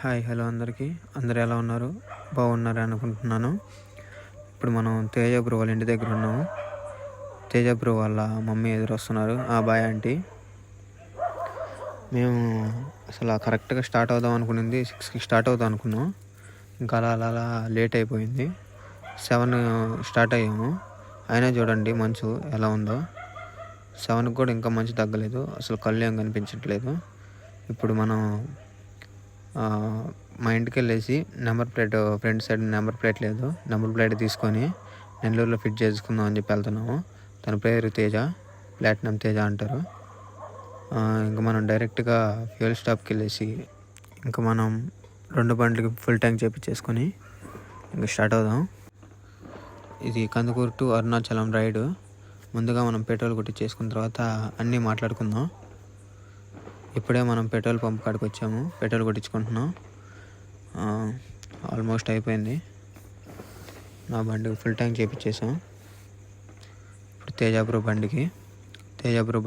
Hi hello అందరికీ. అందరు ఎలా ఉన్నారు? బాగున్నారు అనుకుంటున్నాను. ఇప్పుడు మనం తేజ బ్రో వాళ్ళ ఇంటి దగ్గర ఉన్నాము. తేజ బ్రో వాళ్ళ మమ్మీ ఎదురు వస్తున్నారు, ఆ బాయ్ ఆంటీ. మేము అసలు కరెక్ట్గా స్టార్ట్ అవుదాం అనుకునింది 6కి స్టార్ట్ అవుదాం అనుకున్నాం. ఇంకా అలా అలా అలా లేట్ అయిపోయింది. 7 స్టార్ట్ అయ్యాము. అయినా చూడండి మంచు ఎలా ఉందో. 7కి కూడా ఇంకా మంచు తగ్గలేదు, అసలు కళ్ళు ఏం కనిపించట్లేదు. ఇప్పుడు మనం మా ఇంటికి వెళ్ళేసి number plate, front side number plate లేదు, నెంబర్ ప్లేట్ తీసుకొని నెల్లూరులో ఫిట్ చేసుకుందాం అని చెప్పి వెళ్తున్నాము. తన పేరు తేజ, ప్లాటినం తేజ అంటారు. ఇంకా మనం డైరెక్ట్గా ఫ్యూయల్ స్టాప్కి వెళ్ళేసి ఇంకా మనం 2 బండ్లకి ఫుల్ ట్యాంక్ చేపించేసుకొని ఇంకా స్టార్ట్ అవుదాం. ఇది కందుకూరు టు అరుణాచలం రైడ్. ముందుగా మనం పెట్రోల్ కొట్టించేసుకున్న తర్వాత అన్నీ మాట్లాడుకుందాం. ఇప్పుడే మనం పెట్రోల్ పంప్ కాడికి వచ్చాము, పెట్రోల్ కొట్టించుకుంటున్నాం. ఆల్మోస్ట్ అయిపోయింది. నా బండికి ఫుల్ ట్యాంక్ చేపించేసాం. ఇప్పుడు తేజాబ్రో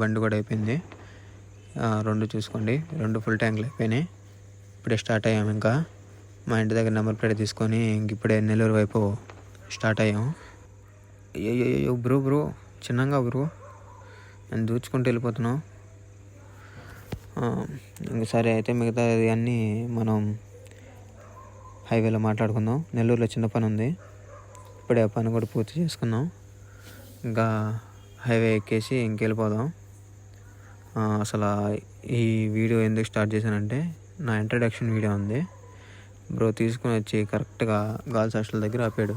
బండి కూడా అయిపోయింది. 2 చూసుకోండి, 2 ఫుల్ ట్యాంకులు అయిపోయినాయి. ఇప్పుడే స్టార్ట్ అయ్యాము. ఇంకా మా ఇంటి దగ్గర నెంబర్ ప్లేట్ తీసుకొని ఇప్పుడే నెల్లూరు వైపు స్టార్ట్ అయ్యాము. అయ్యో బ్రో చిన్నగా బ్రో, నేను దూచుకుంటూ వెళ్ళిపోతున్నాం. ఇంక సరే అయితే మిగతా అన్నీ మనం హైవేలో మాట్లాడుకుందాం. నెల్లూరులో చిన్న పని ఉంది, ఇప్పుడే ఆ పని కూడా పూర్తి చేసుకుందాం. ఇంకా హైవే ఎక్కేసి ఇంకెళ్ళిపోదాం. అసలు ఈ వీడియో ఎందుకు స్టార్ట్ చేశానంటే, నా ఇంట్రడక్షన్ వీడియో ఉంది. బ్రో తీసుకుని వచ్చి కరెక్ట్గా గర్ల్స్ హాస్టల్ దగ్గర ఆపాడు.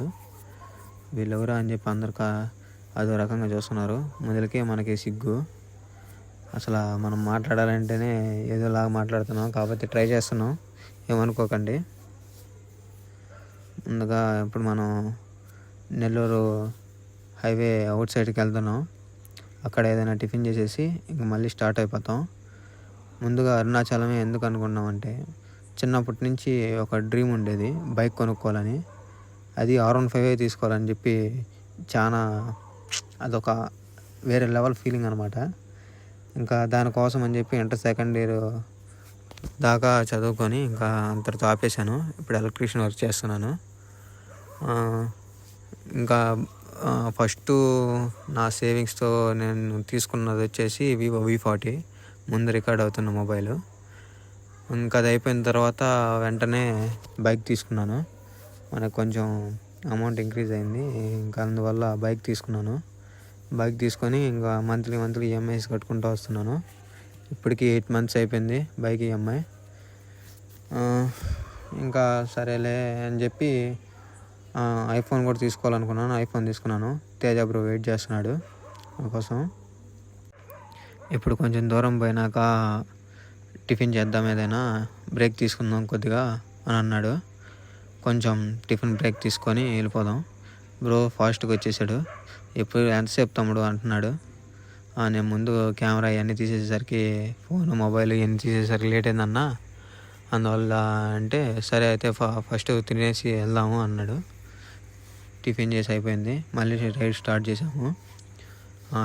వీళ్ళెవరా అని చెప్పి అందరికీ అదో రకంగా చూస్తున్నారు. మొదలకే మనకి సిగ్గు. అసలు మనం మాట్లాడాలంటేనే ఏదోలాగా మాట్లాడుతున్నాం, కాబట్టి ట్రై చేస్తున్నాం, ఏమనుకోకండి. ముందుగా ఇప్పుడు మనం నెల్లూరు హైవే అవుట్ సైడ్కి వెళ్తున్నాం. అక్కడ ఏదైనా టిఫిన్ చేసేసి ఇంక మళ్ళీ స్టార్ట్ అయిపోతాం. ముందుగా అరుణాచలమే ఎందుకు అనుకున్నామంటే, చిన్నప్పటి నుంచి ఒక డ్రీమ్ ఉండేది, బైక్ కొనుక్కోవాలని. అది R15 తీసుకోవాలని చెప్పి చాలా, అదొక వేరే లెవెల్ ఫీలింగ్ అనమాట. ఇంకా దానికోసం అని చెప్పి ఇంటర్ సెకండ్ ఇయర్ దాకా చదువుకొని ఇంకా అంతటితో ఆపేశాను. ఇప్పుడు ఎలక్ట్రీషియన్ వర్క్ చేస్తున్నాను. ఇంకా ఫస్ట్ నా సేవింగ్స్తో నేను తీసుకున్నది వచ్చేసి వివో V40, ముందు రికార్డ్ అవుతున్న మొబైల్. ఇంకా అది అయిపోయిన తర్వాత వెంటనే బైక్ తీసుకున్నాను. మనకు కొంచెం అమౌంట్ ఇంక్రీజ్ అయింది, ఇంకా అందువల్ల బైక్ తీసుకున్నాను. బైక్ తీసుకొని ఇంకా మంత్లీ EMIs కట్టుకుంటూ వస్తున్నాను. ఇప్పటికి 8 months అయిపోయింది బైక్ EMI. ఇంకా సరేలే అని చెప్పి ఐఫోన్ కూడా తీసుకోవాలనుకున్నాను. ఐఫోన్ తీసుకున్నాను. తేజ బ్రో వెయిట్ చేస్తున్నాడు అందుకోసం. ఇప్పుడు కొంచెం దూరం పోయినాక టిఫిన్ చేద్దాం, ఏదైనా బ్రేక్ తీసుకుందాం కొద్దిగా అని అన్నాడు. కొంచెం టిఫిన్ బ్రేక్ తీసుకొని వెళ్ళిపోదాం. బ్రో ఫాస్ట్గా వచ్చేసాడు. ఎప్పుడు ఎంతసేపు తమ్ముడు అంటున్నాడు. నేను ముందు కెమెరా ఇవన్నీ తీసేసరికి, ఫోన్ మొబైల్ ఇవన్నీ తీసేసరికి లేట్ అయిందన్నా, అందువల్ల అంటే సరే అయితే ఫస్ట్ తినేసి వెళ్దాము అన్నాడు. టిఫిన్ చేసి అయిపోయింది, మళ్ళీ రైడ్ స్టార్ట్ చేసాము.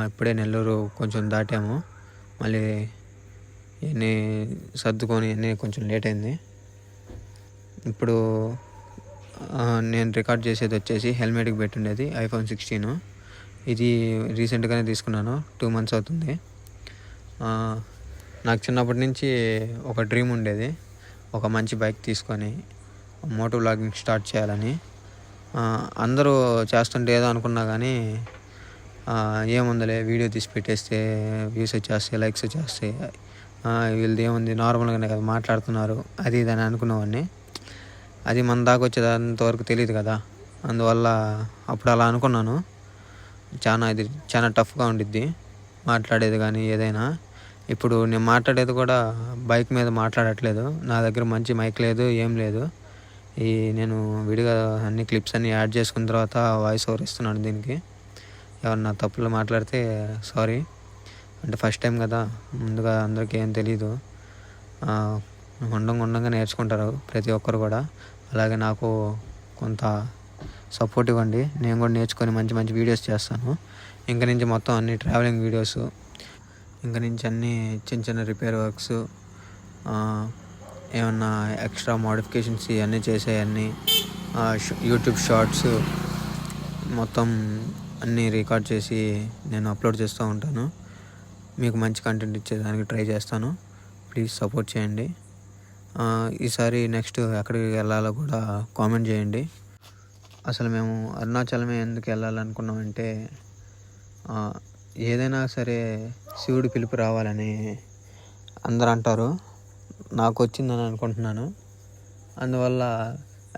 ఇప్పుడే నెల్లూరు కొంచెం దాటాము. మళ్ళీ ఇవన్నీ సర్దుకొని ఇవన్నీ కొంచెం లేట్ అయింది. ఇప్పుడు నేను రికార్డ్ చేసేది వచ్చేసి హెల్మెట్కి పెట్టుండేది iPhone 16. ఇది రీసెంట్గానే తీసుకున్నాను, 2 months అవుతుంది. నాకు చిన్నప్పటి నుంచి ఒక డ్రీమ్ ఉండేది, ఒక మంచి బైక్ తీసుకొని మోటో వ్లాగింగ్ స్టార్ట్ చేయాలని. అందరూ చేస్తుంటే ఏదో అనుకున్నా కానీ ఏముందలే వీడియో తీసి పెట్టేస్తే వ్యూస్ వచ్చేస్తాయి, లైక్స్ వచ్చేస్తాయి, వీళ్ళది ఏముంది నార్మల్గానే కదా మాట్లాడుతున్నారు, అది ఇది అని అనుకునేవాడిని. అది మన దాకా వచ్చేంతవరకు తెలియదు కదా, అందువల్ల అప్పుడు అలా అనుకున్నాను. ఇది చాలా టఫ్గా ఉండిద్ది మాట్లాడేది కానీ ఏదైనా. ఇప్పుడు నేను మాట్లాడేది కూడా బైక్ మీద మాట్లాడట్లేదు, నా దగ్గర మంచి మైక్ లేదు, ఏం లేదు. నేను విడిగా అన్ని క్లిప్స్ అన్నీ యాడ్ చేసుకున్న తర్వాత వాయిస్ ఓవర్ ఇస్తున్నాను దీనికి. ఏమన్నా తప్పులు మాట్లాడితే సారీ, అంటే ఫస్ట్ టైం కదా, ముందుగా అందరికీ ఏం తెలీదు. ఉండంగా నేర్చుకుంటారు ప్రతి ఒక్కరు కూడా. అలాగే నాకు కొంత సపోర్ట్ ఇవ్వండి, నేను కూడా నేర్చుకొని మంచి మంచి వీడియోస్ చేస్తాను. ఇంక నుంచి మొత్తం అన్ని ట్రావెలింగ్ వీడియోస్, ఇంక నుంచి అన్నీ చిన్న రిపేర్ వర్క్స్, ఏమన్నా ఎక్స్ట్రా మోడిఫికేషన్స్ ఇవన్నీ చేసేవన్నీ యూట్యూబ్ షార్ట్స్ మొత్తం అన్నీ రికార్డ్ చేసి నేను అప్లోడ్ చేస్తూ ఉంటాను. మీకు మంచి కంటెంట్ ఇచ్చేదానికి ట్రై చేస్తాను. ప్లీజ్ సపోర్ట్ చేయండి. ఈసారి నెక్స్ట్ ఎక్కడికి వెళ్ళాలో కూడా కామెంట్ చేయండి. అసలు మేము అరుణాచలమే ఎందుకు వెళ్ళాలనుకున్నామంటే ఏదైనా సరే శివుడి పిలుపు రావాలని అందరూ అంటారు. నాకు వచ్చిందని అనుకుంటున్నాను. అందువల్ల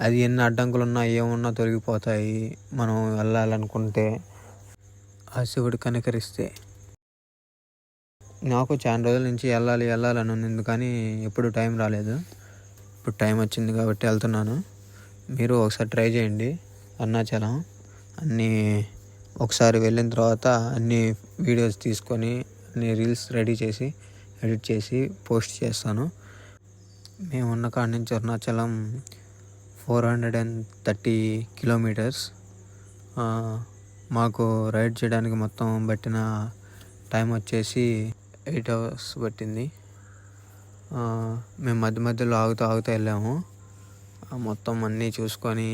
అది ఎన్ని అడ్డంకులు ఉన్నా ఏమున్నా తొలగిపోతాయి మనం వెళ్ళాలనుకుంటే, ఆ శివుడు కనికరిస్తే. నాకు చాలా రోజుల నుంచి వెళ్ళాలని ఉంది, కానీ ఎప్పుడు టైం రాలేదు. ఇప్పుడు టైం వచ్చింది కాబట్టి వెళ్తున్నాను. మీరు ఒకసారి ట్రై చేయండి అరుణాచలం. అన్నీ ఒకసారి వెళ్ళిన తర్వాత అన్ని వీడియోస్ తీసుకొని అన్ని రీల్స్ రెడీ చేసి ఎడిట్ చేసి పోస్ట్ చేస్తాను. మేము ఉన్న కాడ నుంచి అరుణాచలం 430 కిలోమీటర్స్. మాకు రైడ్ చేయడానికి మొత్తం పట్టిన టైం వచ్చేసి 8 అవర్స్ పట్టింది. మేము మధ్య మధ్యలో ఆగుతూ వెళ్ళాము. మొత్తం అన్నీ చూసుకొని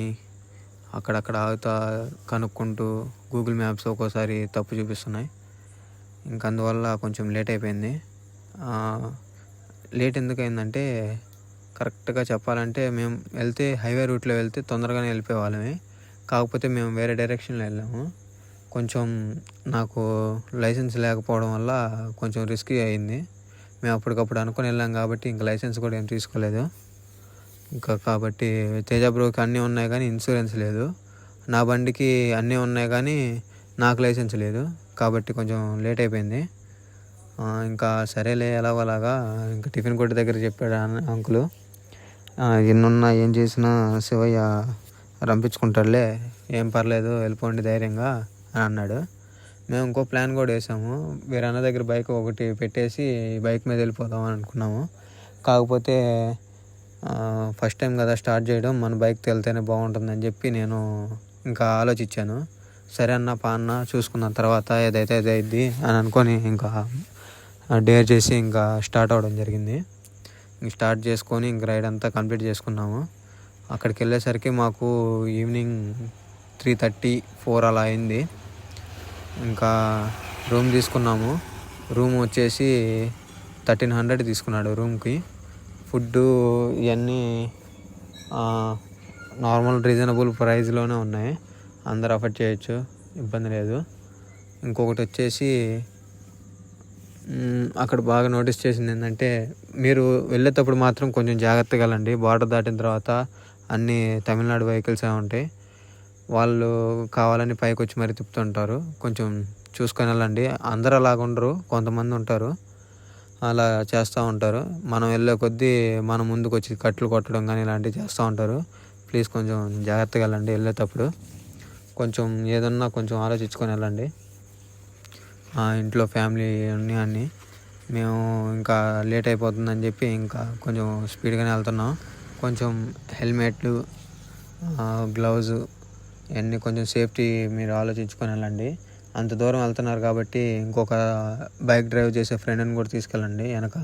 అక్కడక్కడ ఆగుతా కనుక్కుంటూ గూగుల్ మ్యాప్స్ ఒక్కోసారి తప్పు చూపిస్తున్నాయి. ఇంక అందువల్ల కొంచెం లేట్ అయిపోయింది. లేట్ ఎందుకు అయిందంటే, కరెక్ట్గా చెప్పాలంటే మేము వెళ్తే హైవే రూట్లో వెళ్తే తొందరగానే వెళ్ళిపోయేవాళ్ళమే. కాకపోతే మేము వేరే డైరెక్షన్లో వెళ్ళాము. కొంచెం నాకు లైసెన్స్ లేకపోవడం వల్ల కొంచెం రిస్కీ అయింది. మేము అప్పటికప్పుడు అనుకుని వెళ్ళాం కాబట్టి ఇంకా లైసెన్స్ కూడా ఏం తీసుకోలేదు. ఇంకా కాబట్టి తేజ బ్రోకి అన్నీ ఉన్నాయి కానీ ఇన్సూరెన్స్ లేదు. నా బండికి అన్నీ ఉన్నాయి కానీ నాకు లైసెన్స్ లేదు. కాబట్టి కొంచెం లేట్ అయిపోయింది. ఇంకా సరేలే ఎలాగోలాగా ఇంకా టిఫిన్ కొట్టు దగ్గర చెప్పాడు అంకులు, ఎన్నున్నా ఏం చేసినా శివయ్య రంపించుకుంటాడులే, ఏం పర్లేదు వెళ్ళిపోండి ధైర్యంగా అని అన్నాడు. మేము ఇంకో ప్లాన్ కూడా వేసాము. వేరే అన్న దగ్గర బైక్ ఒకటి పెట్టేసి బైక్ మీద వెళ్ళిపోదాం అని అనుకున్నాము. కాకపోతే ఫస్ట్ టైం కదా స్టార్ట్ చేయడం, మన బైక్తో వెళ్తేనే బాగుంటుందని చెప్పి నేను ఇంకా ఆలోచించాను. సరే అన్న పా అన్న చూసుకున్న తర్వాత ఏదైతే అదైద్ది అని అనుకొని ఇంకా డేర్ చేసి ఇంకా స్టార్ట్ అవ్వడం జరిగింది. స్టార్ట్ చేసుకొని ఇంక రైడ్ అంతా కంప్లీట్ చేసుకున్నాము. అక్కడికి వెళ్ళేసరికి మాకు ఈవినింగ్ 3:30-4 అలా అయింది. ఇంకా రూమ్ తీసుకున్నాము. రూమ్ వచ్చేసి 1300 తీసుకున్నాడు రూమ్కి. ఫుడ్డు ఇవన్నీ నార్మల్ రీజనబుల్ ప్రైస్లోనే ఉన్నాయి. అందరూ అఫోర్డ్ చేయొచ్చు, ఇబ్బంది లేదు. ఇంకొకటి వచ్చేసి అక్కడ బాగా నోటీస్ చేసింది ఏంటంటే, మీరు వెళ్ళేటప్పుడు మాత్రం కొంచెం జాగ్రత్తగా వెళ్ళండి. బార్డర్ దాటిన తర్వాత అన్నీ తమిళనాడు వెహికల్సే ఉంటాయి. వాళ్ళు కావాలని పైకి వచ్చి మరీ తిప్పుతుంటారు. కొంచెం చూసుకొని వెళ్ళండి. అందరూ అలాగ ఉండరు, కొంతమంది ఉంటారు అలా చేస్తూ ఉంటారు. మనం వెళ్ళే కొద్దీ మనం ముందుకు వచ్చి కట్లు కొట్టడం కానీ ఇలాంటివి చేస్తూ ఉంటారు. ప్లీజ్ కొంచెం జాగ్రత్తగా వెళ్ళండి. వెళ్ళేటప్పుడు కొంచెం ఏదన్నా కొంచెం ఆలోచించుకొని వెళ్ళండి. ఇంట్లో ఫ్యామిలీ అన్నీ మేము ఇంకా లేట్ అయిపోతుందని చెప్పి ఇంకా కొంచెం స్పీడ్గానే వెళ్తున్నాం. కొంచెం హెల్మెట్లు, గ్లౌజు ఇవన్నీ కొంచెం సేఫ్టీ మీరు ఆలోచించుకొని వెళ్ళండి. అంత దూరం వెళ్తున్నారు కాబట్టి ఇంకొక బైక్ డ్రైవ్ చేసే ఫ్రెండ్ని కూడా తీసుకెళ్ళండి వెనక,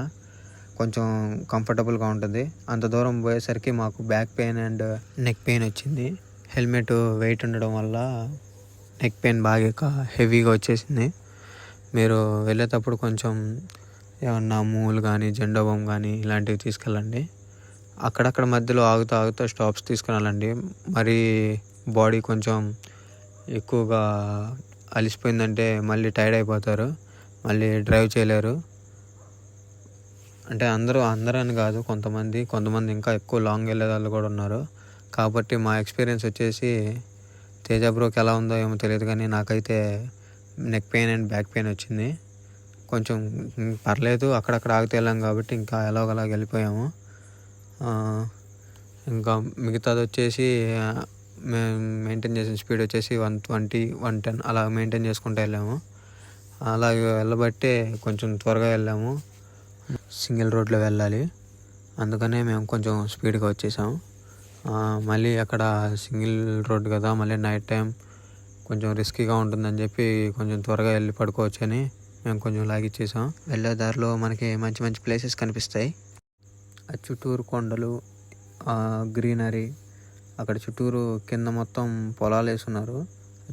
కొంచెం కంఫర్టబుల్గా ఉంటుంది. అంత దూరం పోయేసరికి మాకు back pain and neck pain వచ్చింది. హెల్మెట్ వెయిట్ ఉండడం వల్ల నెక్ పెయిన్ బాగా హెవీగా వచ్చేసింది. మీరు వెళ్ళేటప్పుడు కొంచెం ఏమన్నా మూలు కానీ జెండా బామ్ కానీ ఇలాంటివి తీసుకెళ్ళండి. అక్కడక్కడ మధ్యలో ఆగుతూ స్టాప్స్ తీసుకుని మరి బాడీ కొంచెం ఎక్కువగా అలిసిపోయిందంటే మళ్ళీ టైర్డ్ అయిపోతారు, మళ్ళీ డ్రైవ్ చేయలేరు. అంటే అందరూ అని కాదు, కొంతమంది ఇంకా ఎక్కువ లాంగ్ వెళ్ళే వాళ్ళు కూడా ఉన్నారు. కాబట్టి మా ఎక్స్పీరియన్స్ వచ్చేసి తేజ బ్రోకి ఎలా ఉందో ఏమో తెలియదు కానీ నాకైతే neck pain and back pain వచ్చింది. కొంచెం పర్లేదు, అక్కడక్కడ ఆగితే వెళ్ళాం కాబట్టి ఇంకా ఎలాగోలా వెళ్ళిపోయాము. ఇంకా మిగతాది వచ్చేసి మేము మెయింటైన్ చేసిన స్పీడ్ వచ్చేసి 120, 110 అలా మెయింటైన్ చేసుకుంటూ వెళ్ళాము. అలా వెళ్ళబట్టే కొంచెం త్వరగా వెళ్ళాము. సింగిల్ రోడ్లో వెళ్ళాలి, అందుకనే మేము కొంచెం స్పీడ్గా వచ్చేసాము. మళ్ళీ అక్కడ సింగిల్ రోడ్ కదా, మళ్ళీ నైట్ టైం కొంచెం రిస్కీగా ఉంటుందని చెప్పి కొంచెం త్వరగా వెళ్ళి పడుకోవచ్చని మేము కొంచెం లాగిచ్చేసాం. వెళ్ళే దారిలో మనకి మంచి మంచి ప్లేసెస్ కనిపిస్తాయి. ఆ చుట్టూరు కొండలు, గ్రీనరీ, అక్కడ చుట్టూరు కింద మొత్తం పొలాలు వేసున్నారు.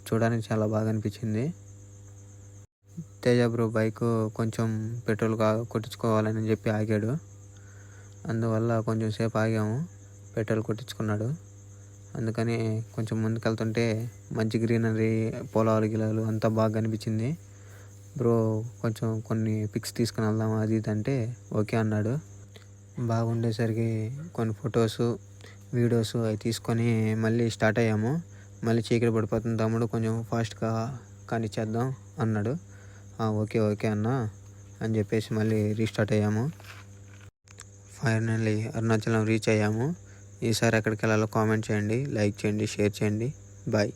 చూడడానికి చాలా బాగా అనిపించింది. తేజ బ్రో బైక్ కొంచెం పెట్రోల్ కొట్టించుకోవాలని చెప్పి ఆగాడు. అందువల్ల కొంచెం సేపు ఆగాము, పెట్రోల్ కొట్టించుకున్నాడు. అందుకని కొంచెం ముందుకెళ్తుంటే మంచి గ్రీనరీ, పొలాలు గిలాలు అంతా బాగా అనిపించింది. బ్రో కొంచెం కొన్ని పిక్స్ తీసుకుని వెళ్దాం అది ఇది అంటే ఓకే అన్నాడు. బాగుండేసరికి కొన్ని ఫొటోసు, వీడియోస్ అవి తీసుకొని మళ్ళీ స్టార్ట్ అయ్యాము. మళ్ళీ చీకటి పడిపోతుంది తమ్ముడు, కొంచెం ఫాస్ట్గా కానిచ్చేద్దాం అన్నాడు. ఓకే ఓకే అన్న అని చెప్పేసి మళ్ళీ రీస్టార్ట్ అయ్యాము. ఫైనల్లీ అరుణాచలం రీచ్ అయ్యాము. ఈసారి ఎక్కడికి వెళ్ళాలో కామెంట్ చేయండి, లైక్ చేయండి, షేర్ చేయండి. బాయ్.